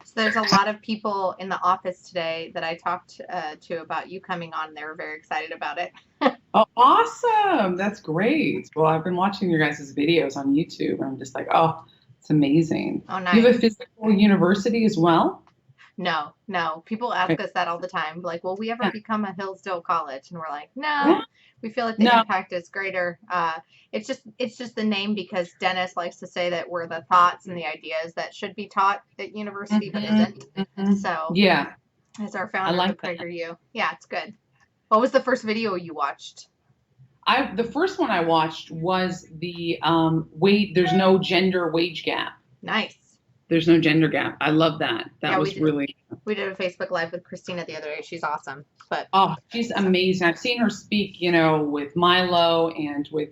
So there's a lot of people in the office today that I talked to about you coming on. They were very excited about it. Oh, awesome. That's great. Well, I've been watching your guys' videos on YouTube. And I'm just like, oh, it's amazing. Oh, You have a nice. physical university as well? No, no. People ask Okay. us that all the time. Like, will we ever Yeah. become a Hillsdale College? And we're like, Yeah. no. We feel like the No. impact is greater. It's just the name because Dennis likes to say that we're the thoughts and the ideas that should be taught at university but Hmm. isn't. Hmm. So, Yeah, as our I founder of the like that. PragerU, yeah, it's good. What was the first video you watched? The first one I watched was the wait, there's no gender wage gap. Nice. There's no gender gap. I love that. That Yeah, was really, we did a Facebook Live with Christina the other day. She's awesome. But oh, she's so, amazing. I've seen her speak, with Milo and with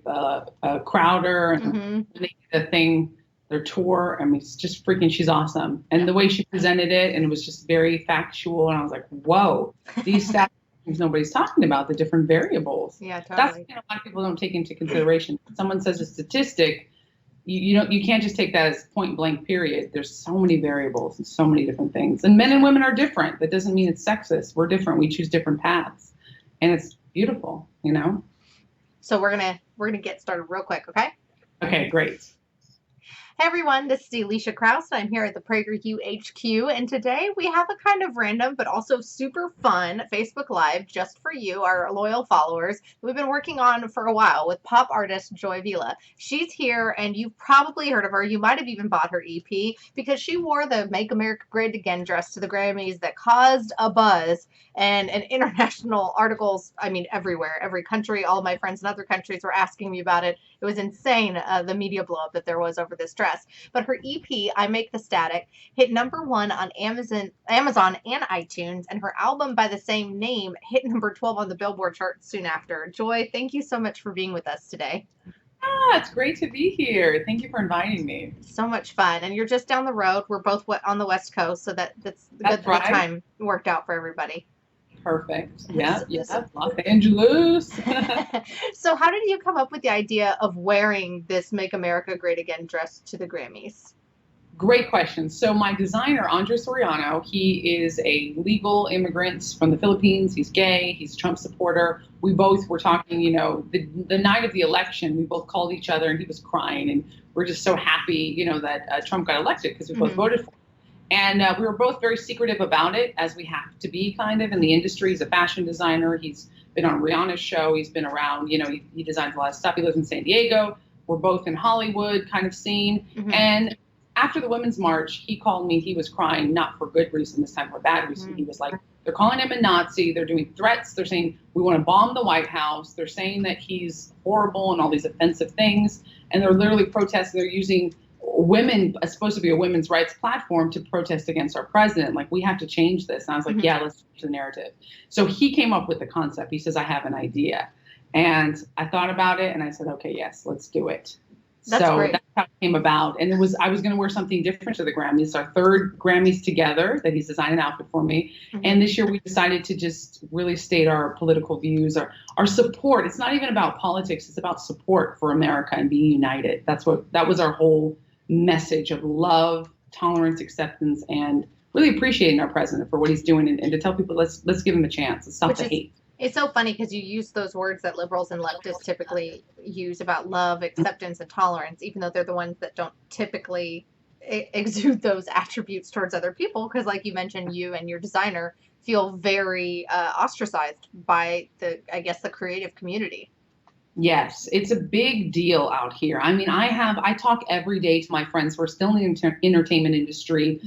Crowder, and hmm they did the thing, their tour. I mean, it's just freaking, she's awesome. And yeah, the way she presented it, and it was just very factual. And I was like, whoa, these stats nobody's talking about, the different variables. yeah, That's totally. a lot of people don't take into consideration. When someone says a statistic, you can't just take that as point blank period. There's so many variables and so many different things, and men and women are different. That doesn't mean it's sexist. We're different. We choose different paths, and it's beautiful. So we're gonna get started real quick, okay? Okay, great. Hey everyone, this is Alicia Kraus, and I'm here at the PragerU HQ, and today we have a kind of random but also super fun Facebook Live just for you, our loyal followers, we've been working on for a while with pop artist Joy Vila. She's here, and you've probably heard of her. You might have even bought her EP because she wore the Make America Great Again dress to the Grammys that caused a buzz and international articles, I mean, everywhere, every country, all my friends in other countries were asking me about it. It was insane, the media blow up that there was over this dress. But her EP, I Make the Static, hit #1 on Amazon and iTunes, and her album by the same name hit #12 on the Billboard chart soon after. Joy, thank you so much for being with us today. It's great to be here. Thank you for inviting me. So much fun, and you're just down the road. We're both on the West Coast, so that's good That's that the right. time worked out for everybody. Perfect. Yeah, yeah. So, Los Angeles. so how did you come up with the idea of wearing this Make America Great Again dress to the Grammys? Great question. So my designer, Andre Soriano, he is a legal immigrant from the Philippines. He's gay. He's a Trump supporter. We both were talking, the night of the election, we both called each other and he was crying. And we're just so happy, that Trump got elected because we both voted for him. And we were both very secretive about it, as we have to be kind of in the industry. He's a fashion designer. He's been on Rihanna's show. He's been around, he designs a lot of stuff. He lives in San Diego. We're both in Hollywood kind of scene. And after the Women's March, he called me. He was crying, not for good reason, this time for bad reason. He was like, they're calling him a Nazi. They're doing threats. They're saying, we want to bomb the White House. They're saying that he's horrible and all these offensive things. And they're literally protesting. They're using women, it's supposed to be a women's rights platform, to protest against our president. Like, we have to change this. And I was like, yeah, let's change the narrative. So he came up with the concept. He says, I have an idea. And I thought about it and I said, okay, yes, let's do it. That's great. That's how it came about. And I was going to wear something different to the Grammys. It's our third Grammys together that he's designed an outfit for me. And this year we decided to just really state our political views, our support. It's not even about politics. It's about support for America and being united. That was our whole message of love, tolerance, acceptance, and really appreciating our president for what he's doing, and to tell people, let's give him a chance. Let's stop the hate. It's so funny because you use those words that liberals and leftists typically use about love, acceptance, and tolerance, even though they're the ones that don't typically exude those attributes towards other people. Because, like you mentioned, you and your designer feel very ostracized by the creative community. Yes, it's a big deal out here. I mean, I talk every day to my friends who are still in the entertainment industry,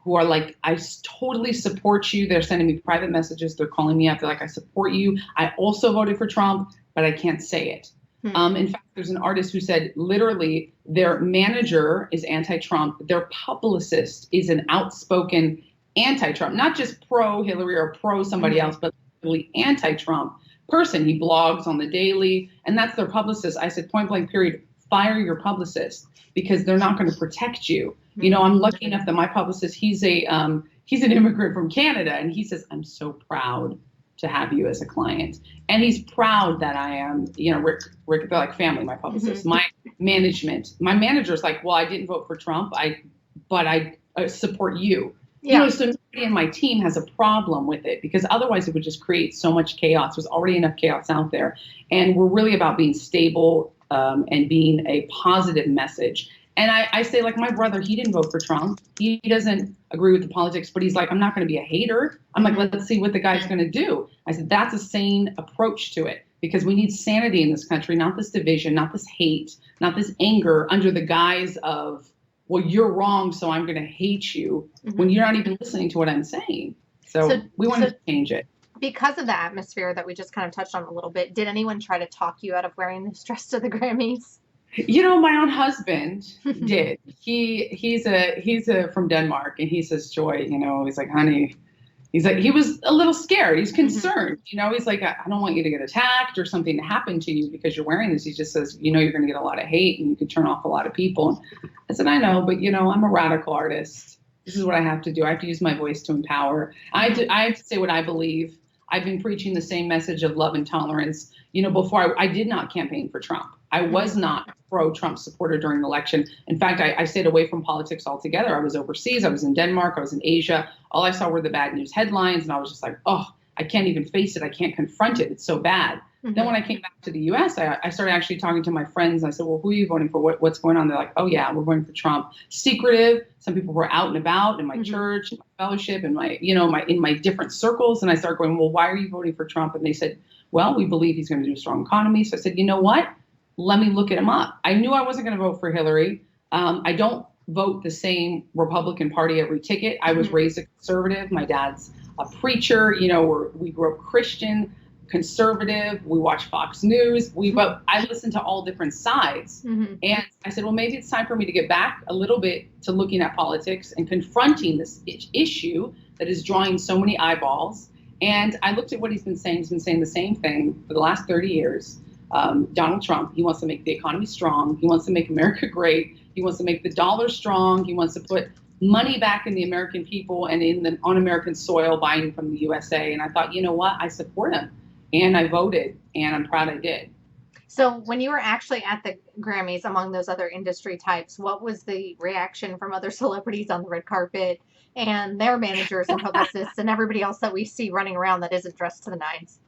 who are like, I totally support you. They're sending me private messages. They're calling me up. They're like, I support you. I also voted for Trump, but I can't say it. In fact, there's an artist who said literally their manager is anti-Trump. Their publicist is an outspoken anti-Trump, not just pro-Hillary or pro somebody else, but really anti-Trump person. He blogs on the daily, and that's their publicist. I said, point blank period, fire your publicist, because they're not going to protect you. I'm lucky enough that my publicist, he's an immigrant from Canada, and he says, I'm so proud to have you as a client. And he's proud that I am, Rick, they're like family, my publicist. My manager's like, well, I didn't vote for Trump, but I support you. Yeah. So nobody in my team has a problem with it, because otherwise it would just create so much chaos. There's already enough chaos out there. And we're really about being stable and being a positive message. And I say, like, my brother, he didn't vote for Trump. He doesn't agree with the politics, but he's like, I'm not going to be a hater. I'm like, let's see what the guy's going to do. I said, that's a sane approach to it, because we need sanity in this country, not this division, not this hate, not this anger under the guise of, well, you're wrong, so I'm going to hate you, when you're not even listening to what I'm saying. So we want to change it. Because of the atmosphere that we just kind of touched on a little bit, did anyone try to talk you out of wearing this dress to the Grammys? My own husband did. He's from Denmark, and he says, Joy, he's like, honey, he's like, he was a little scared. He's concerned. He's like, I don't want you to get attacked or something to happen to you because you're wearing this. He just says, you're going to get a lot of hate and you could turn off a lot of people. I said, I know, but I'm a radical artist. This is what I have to do. I have to use my voice to empower. I have to say what I believe. I've been preaching the same message of love and tolerance. Before I did not campaign for Trump. I was not pro-Trump supporter during the election. In fact, I stayed away from politics altogether. I was overseas. I was in Denmark. I was in Asia. All I saw were the bad news headlines. And I was just like, oh, I can't even face it. I can't confront it. It's so bad. Then when I came back to the U.S., I started actually talking to my friends. I said, well, who are you voting for? What's going on? They're like, oh, yeah, we're voting for Trump. Secretive. Some people were out and about in my church, in my fellowship, in my different circles. And I started going, well, why are you voting for Trump? And they said, well, we believe he's going to do a strong economy. So I said, you know what? Let me look at him up. I knew I wasn't going to vote for Hillary. I don't vote the same Republican Party every ticket. I was raised a conservative. My dad's a preacher. We grew up Christian, conservative. We watch Fox News. I listen to all different sides. And I said, well, maybe it's time for me to get back a little bit to looking at politics and confronting this issue that is drawing so many eyeballs. And I looked at what he's been saying. He's been saying the same thing for the last 30 years. Donald Trump, he wants to make the economy strong. He wants to make America great. He wants to make the dollar strong. He wants to put money back in the American people and on American soil, buying from the USA. And I thought, you know what? I support him. And I voted, and I'm proud I did. So when you were actually at the Grammys among those other industry types, what was the reaction from other celebrities on the red carpet and their managers and publicists and everybody else that we see running around that isn't dressed to the nines?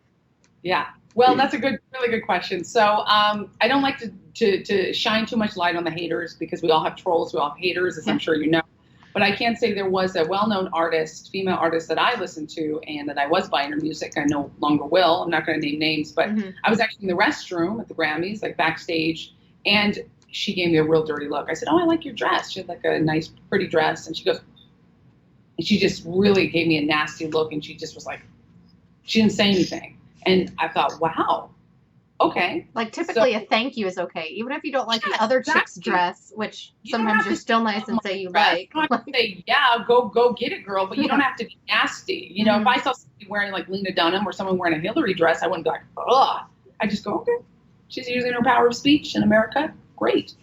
Yeah. Well, that's a really good question. So I don't like to shine too much light on the haters, because we all have trolls, we all have haters, as I'm sure you know. But I can say there was a well-known artist, female artist that I listened to and that I was buying her music. I no longer will. I'm not going to name names, but I was actually in the restroom at the Grammys, like backstage, and she gave me a real dirty look. I said, oh, I like your dress. She had like a nice, pretty dress. And she goes, and she just really gave me a nasty look, and she just was like, she didn't say anything. And I thought, wow, okay. Like typically a thank you is okay, even if you don't like the other chick's dress, which sometimes you're still nice and say you like. You don't have to say, yeah, go get it, girl, but you don't have to be nasty. If I saw somebody wearing like Lena Dunham or someone wearing a Hillary dress, I wouldn't be like, ugh. I just go, okay, she's using her power of speech in America. Great.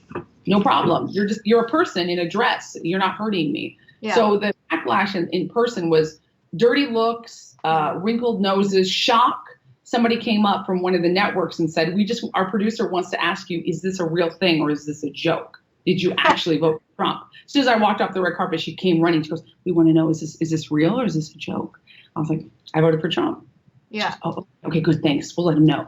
No problem. You're a person in a dress. You're not hurting me. Yeah. So the backlash in person was dirty looks, wrinkled noses, shock. Somebody came up from one of the networks and said, our producer wants to ask you, is this a real thing or is this a joke? Did you actually vote for Trump? As soon as I walked off the red carpet, she came running. She goes, we want to know, is this real or is this a joke? I was like, I voted for Trump. Yeah. Goes, oh, okay, good, thanks. We'll let him know.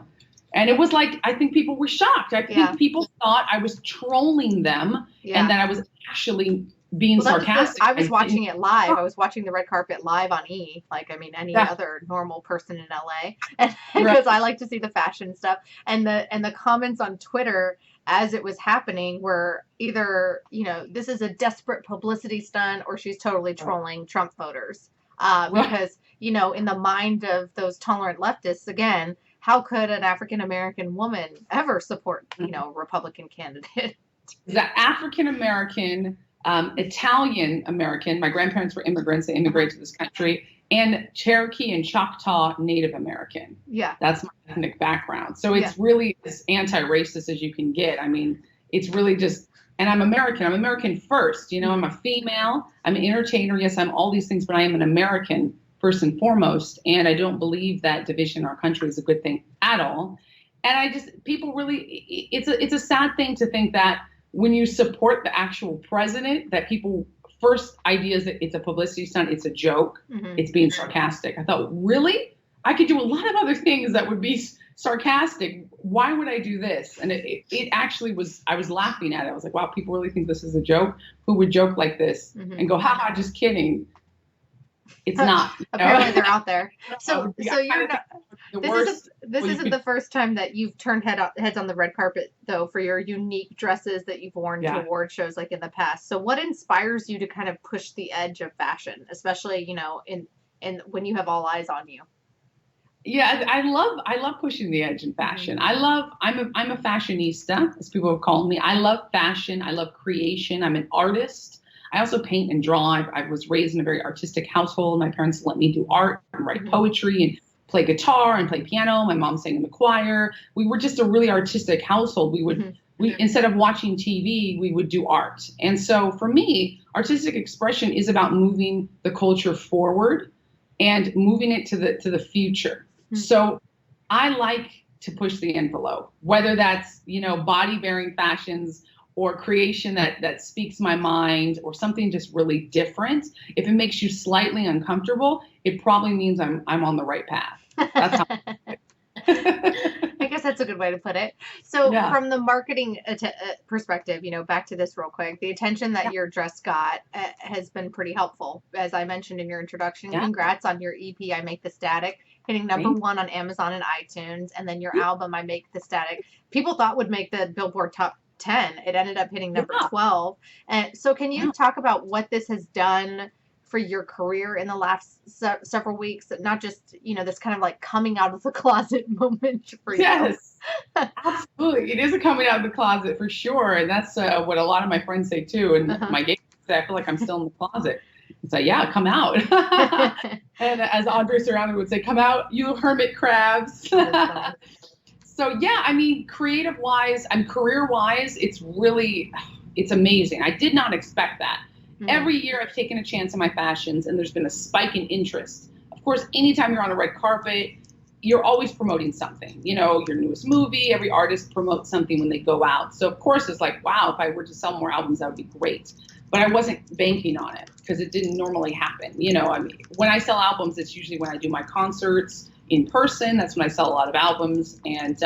And it was like, I think people were shocked. I think people thought I was trolling them and that I was actually being sarcastic. I was watching it live. I was watching the red carpet live on E, like, I mean, any other normal person in LA. And because I like to see the fashion stuff. And the comments on Twitter as it was happening were either, this is a desperate publicity stunt or she's totally trolling Trump voters. Because, in the mind of those tolerant leftists, again, how could an African-American woman ever support, a Republican candidate? The African-American, Italian-American, my grandparents were immigrants, they immigrated to this country, and Cherokee and Choctaw Native American. Yeah. That's my ethnic background. So it's really as anti-racist as you can get. I mean, it's really just, and I'm American. I'm American first. I'm a female. I'm an entertainer. Yes, I'm all these things, but I am an American first and foremost. And I don't believe that division in our country is a good thing at all. And people really, it's a sad thing to think that when you support the actual president, that people first idea is that it's a publicity stunt. It's a joke. It's being sarcastic. I thought, really? I could do a lot of other things that would be sarcastic. Why would I do this? And it actually was, I was laughing at it. I was like, wow, people really think this is a joke? Who would joke like this and go, haha, just kidding. It's not. Apparently they're out there. So Yeah, you're not, this isn't the first time that you've turned heads on the red carpet, though, for your unique dresses that you've worn to award shows like in the past. So what inspires you to kind of push the edge of fashion, especially, you know, in when you have all eyes on you? Yeah, I love pushing the edge in fashion. I'm a fashionista, as people have called me. I love fashion. I love creation. I'm an artist. I also paint and draw. I was raised in a very artistic household. My parents let me do art and write poetry and play guitar and play piano. My mom sang in the choir. We were just a really artistic household. We instead of watching TV, we would do art. And so for me, artistic expression is about moving the culture forward and moving it to the future. So I like to push the envelope, whether that's, you know, body bearing fashions or creation that speaks my mind or something just really different. If it makes you slightly uncomfortable, it probably means I'm on the right path. That's how I guess that's a good way to put it. So from the marketing perspective, you know, back to this real quick, the attention that your dress got has been pretty helpful. As I mentioned in your introduction, congrats on your EP, I Make the Static, hitting #1 on Amazon and iTunes. And then your album, I Make the Static, people thought would make the Billboard Top 10. It ended up hitting number 12. And so can you talk about what this has done for your career in the last several weeks? Not just, you know, this kind of like coming out of the closet moment for you. Yes, absolutely. It is a coming out of the closet for sure. And that's what a lot of my friends say too. And my gay friends say, I feel like I'm still in the closet. It's like, yeah, come out. And as Andre Soriano would say, come out, you hermit crabs. So yeah, I mean, creative wise and career wise, it's amazing. I did not expect that. Every year I've taken a chance on my fashions and there's been a spike in interest. Of course, anytime you're on a red carpet, you're always promoting something, you know, your newest movie, every artist promotes something when they go out. So of course it's like, wow, if I were to sell more albums, that would be great. But I wasn't banking on it because it didn't normally happen. You know, I mean, when I sell albums, it's usually when I do my concerts in person. That's when I sell a lot of albums. And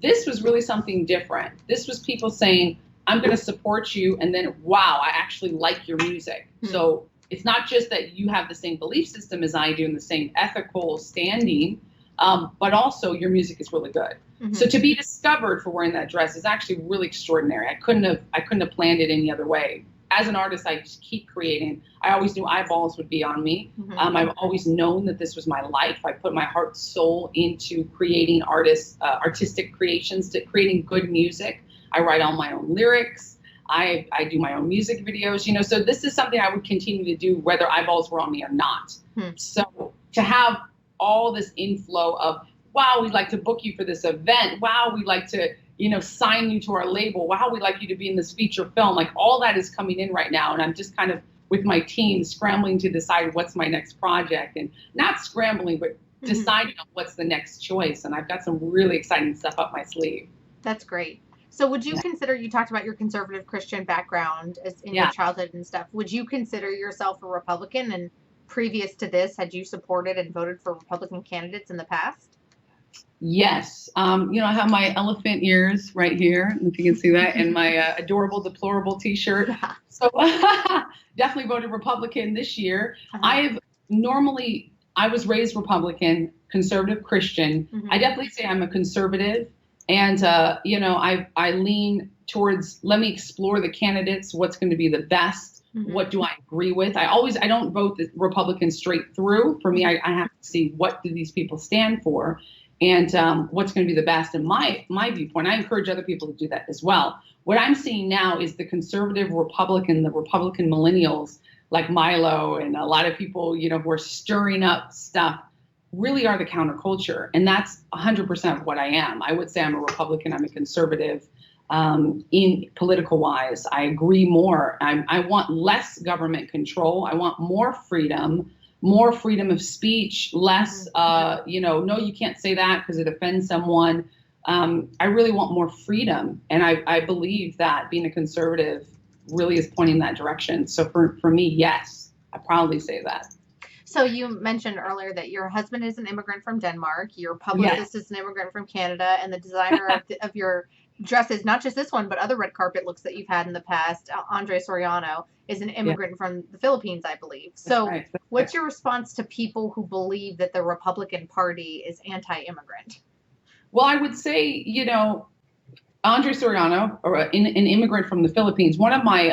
this was really something different. This was people saying, I'm going to support you. And then, wow, I actually like your music. So it's not just that you have the same belief system as I do and the same ethical standing, but also your music is really good. So to be discovered for wearing that dress is actually really extraordinary. I couldn't have planned it any other way. As an artist, I just keep creating. I always knew eyeballs would be on me. I've always known that this was my life. I put my heart and soul into creating artistic creations, to creating good music. I write all my own lyrics. I do my own music videos, you know, so this is something I would continue to do whether eyeballs were on me or not. So to have all this inflow of, wow, we'd like to book you for this event. Wow, we'd like to, you know, sign you to our label. Wow, we'd like you to be in this feature film. Like all that is coming in right now. And I'm just kind of with my team scrambling to decide what's my next project, and not scrambling, but deciding on what's the next choice. And I've got some really exciting stuff up my sleeve. That's great. So would you consider, you talked about your conservative Christian background in your childhood and stuff. Would you consider yourself a Republican? And previous to this, had you supported and voted for Republican candidates in the past? Yes. You know, I have my elephant ears right here, if you can see that, and my adorable, deplorable t-shirt. So definitely voted Republican this year. I was raised Republican, conservative Christian. I definitely say I'm a conservative. And, you know, I lean towards, let me explore the candidates, what's going to be the best, what do I agree with. I don't vote the Republicans straight through. For me, I have to see what do these people stand for and what's going to be the best in my viewpoint. I encourage other people to do that as well. What I'm seeing now is the conservative Republican, the Republican millennials like Milo and a lot of people, you know, who are stirring up stuff, really are the counterculture. And that's 100% of what I am. I would say I'm a Republican. I'm a conservative in political wise. I agree more. I want less government control. I want more freedom of speech, less, you know, no, you can't say that because it offends someone. I really want more freedom. And I believe that being a conservative really is pointing in that direction. So for me, yes, I proudly say that. So you mentioned earlier that your husband is an immigrant from Denmark, your Yes. publicist is an immigrant from Canada, and the designer of your dresses, not just this one, but other red carpet looks that you've had in the past, Andre Soriano, is an Yeah, immigrant from the Philippines, I believe. that's So right. That's what's right. your response to people who believe that the Republican Party is anti-immigrant? Well, I would say, Andre Soriano, or an immigrant from the Philippines, one of my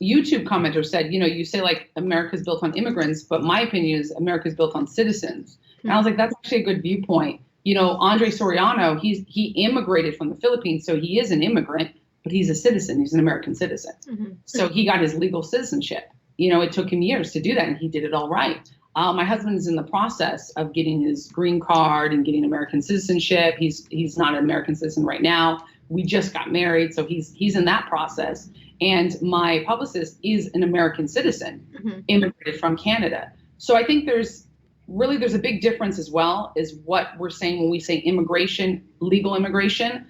YouTube commenters said, you say like America's built on immigrants, but my opinion is America's built on citizens. And I was like, that's actually a good viewpoint. Andre Soriano, he immigrated from the Philippines, so he is an immigrant, but he's a citizen. He's an American citizen. Mm-hmm. So he got his legal citizenship. It took him years to do that, and he did it all right. My husband is in the process of getting his green card and getting American citizenship. He's not an American citizen right now. We just got married, so he's in that process. And my publicist is an American citizen, immigrated from Canada. So I think there's a big difference as well, is what we're saying when we say immigration, legal immigration,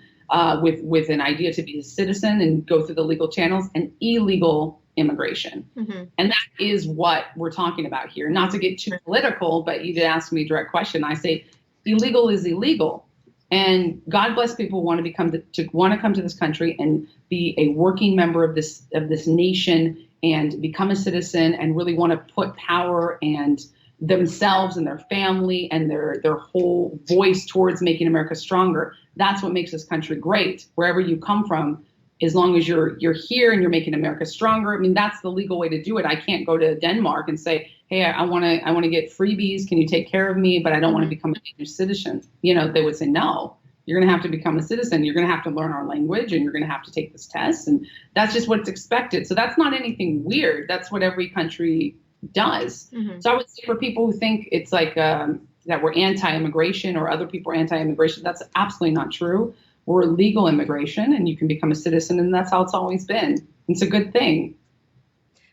with an idea to be a citizen and go through the legal channels, and illegal immigration. And that is what we're talking about here. Not to get too political, but you did ask me a direct question. I say illegal is illegal. And God bless people who want to come to this country and be a working member of this nation and become a citizen and really want to put power and themselves and their family and their whole voice towards making America stronger. That's what makes this country great. Wherever you come from, as long as you're here and you're making America stronger. I mean, that's the legal way to do it. I can't go to Denmark and say, hey, I want to get freebies. Can you take care of me? But I don't want to become a Danish citizen. They would say, no, you're going to have to become a citizen. You're going to have to learn our language, and you're going to have to take this test. And that's just what's expected. So that's not anything weird. That's what every country does. So I would say for people who think it's like that we're anti-immigration or other people are anti-immigration, that's absolutely not true. We're legal immigration, and you can become a citizen, and that's how it's always been. It's a good thing.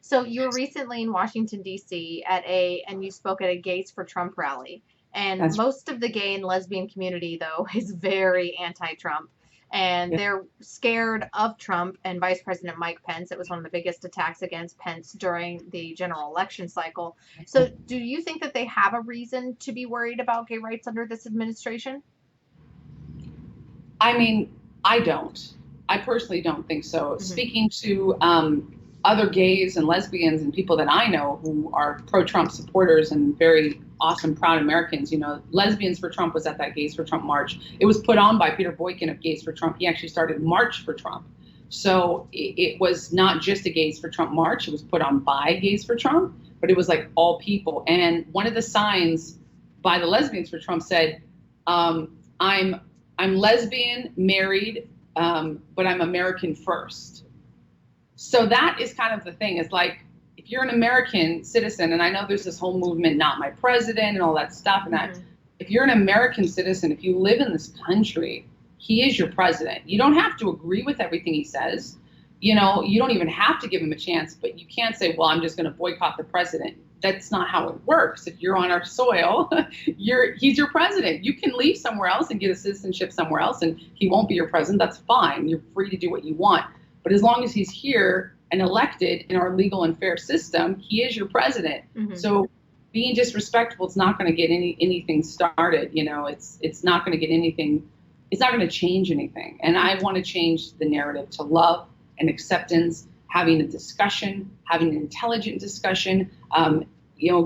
So you were recently in Washington, D.C. and you spoke at a Gays for Trump rally. And most of the gay and lesbian community, though, is very anti-Trump. And they're scared of Trump and Vice President Mike Pence. It was one of the biggest attacks against Pence during the general election cycle. So do you think that they have a reason to be worried about gay rights under this administration? I mean, I don't. I personally don't think so. Speaking to other gays and lesbians and people that I know who are pro-Trump supporters and very awesome, proud Americans, Lesbians for Trump was at that Gays for Trump march. It was put on by Peter Boykin of Gays for Trump. He actually started March for Trump. So it was not just a Gays for Trump march. It was put on by Gays for Trump, but it was like all people. And one of the signs by the Lesbians for Trump said, I'm lesbian, married, but I'm American first. So that is kind of the thing. It's like, if you're an American citizen, and I know there's this whole movement, not my president and all that stuff, and that if you're an American citizen, if you live in this country, he is your president. You don't have to agree with everything he says. You don't even have to give him a chance, but you can't say, well, I'm just going to boycott the president. That's not how it works. If you're on our soil, he's your president. You can leave somewhere else and get a citizenship somewhere else, and he won't be your president. That's fine. You're free to do what you want. But as long as he's here and elected in our legal and fair system, he is your president. So being disrespectful, it's not going to get anything started. It's not going to get anything. It's not going to change anything. And I want to change the narrative to love and acceptance, having a discussion, having an intelligent discussion.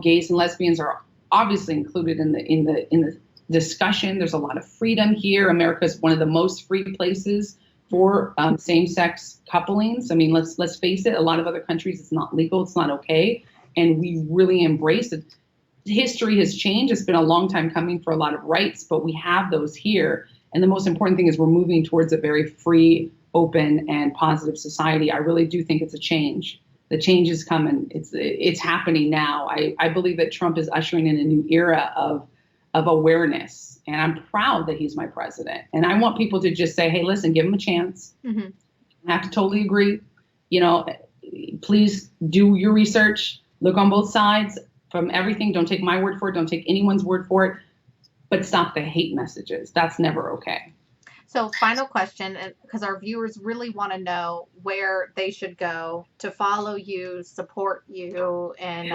Gays and lesbians are obviously included in the discussion. There's a lot of freedom here. America is one of the most free places for same-sex couplings. I mean, let's face it. A lot of other countries, it's not legal. It's not okay. And we really embrace it. History has changed. It's been a long time coming for a lot of rights, but we have those here. And the most important thing is we're moving towards a very free, open, and positive society. I really do think it's a change. The change is coming. It's happening now. I believe that Trump is ushering in a new era of awareness. And I'm proud that he's my president. And I want people to just say, hey, listen, give him a chance. I have to totally agree. Please do your research. Look on both sides from everything. Don't take my word for it. Don't take anyone's word for it. But stop the hate messages. That's never okay. So, final question, because our viewers really want to know where they should go to follow you, support you, and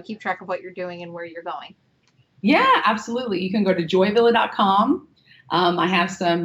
keep track of what you're doing and where you're going. Yeah, absolutely. You can go to joyvilla.com. I have some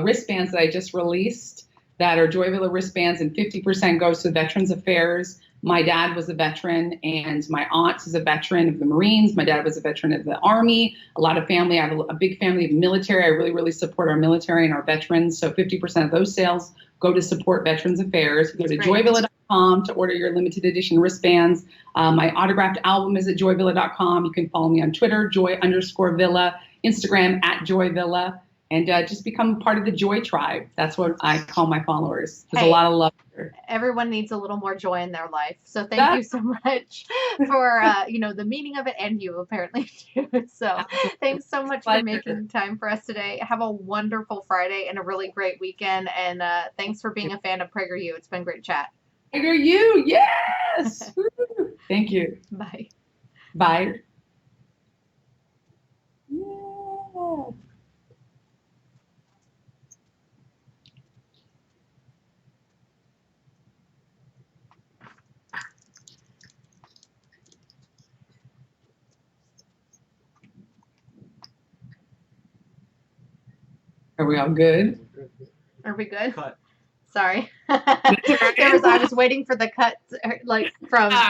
wristbands that I just released that are Joyvilla wristbands, and 50% goes to Veterans Affairs. My dad was a veteran, and my aunt is a veteran of the Marines. My dad was a veteran of the Army. A lot of family. I have a big family of military. I really, really support our military and our veterans. So 50% of those sales go to support Veterans Affairs. Go to joyvilla.com to order your limited edition wristbands. My autographed album is at joyvilla.com. You can follow me on Twitter, joy_villa, Instagram @joyvilla, and just become part of the Joy Tribe. That's what I call my followers. There's a lot of love here. Everyone needs a little more joy in their life. So thank you so much for the meaning of it, and you apparently too. So thanks so much for making time for us today. Have a wonderful Friday and a really great weekend. And thanks for being a fan of PragerU. It's been great chat. PragerU, yes. Thank you. Bye. Bye. Yeah. Are we all good? Are we good? Cut. Sorry. I was waiting for the cut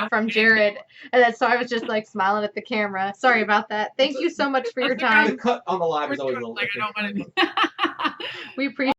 from Jared, and so I was just smiling at the camera. Sorry about that. Thank you so much for your time. The cut on the live is always a little. I don't want to. We appreciate